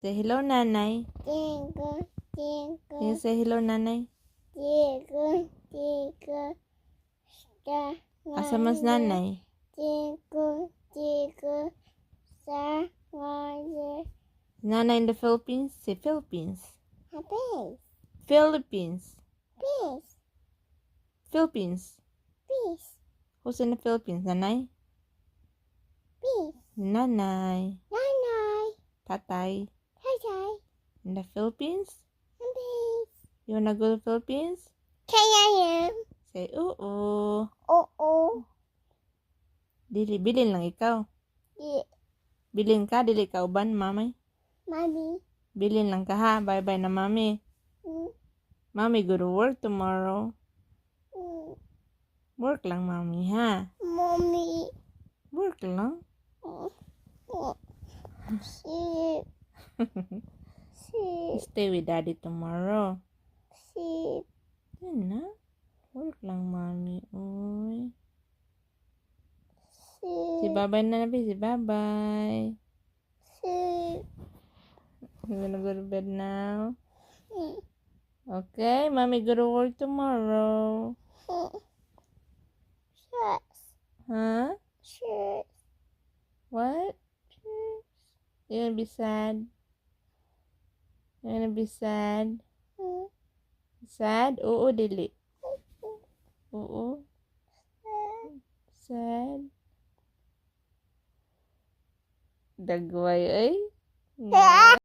Say hello, nanay. Tigo, Can tigo, you say hello, nanay? tigo, tigo, sa Asa mas nanay? tigo, tigo, sa ngaya. Nanay in the Philippines? Say Philippines. Peace, Philippines. peace, Philippines. peace, Who's in the Philippines? Nanay? peace. Nanay. Nanay, Tatay. tatay, In the Philippines? peace. You wanna go to Philippines? Kaya Say oo. oo, Bilin lang ikaw. di, Bilin ka, dili ka uban, mami. mami, Bilin lang ka ha. Bye-bye na, mami. mm, Mami, go to work tomorrow. mm, Work lang, mami, ha? mommy, Work lang. mm, mm, sleep, sleep, Stay with daddy tomorrow. sleep, Yan na. Work lang, mami. Uy. Si sleep, bye-bye na, nabi. Si bye-bye. sleep, You gonna go to bed now? mm, Okay, mommy go to work tomorrow. mm. Stress, Huh? stress, What? You gonna be sad? You gonna be sad? mm, Sad? Oo, dili. mm, Oo. stress. Sad? Dagway, ay. Ah!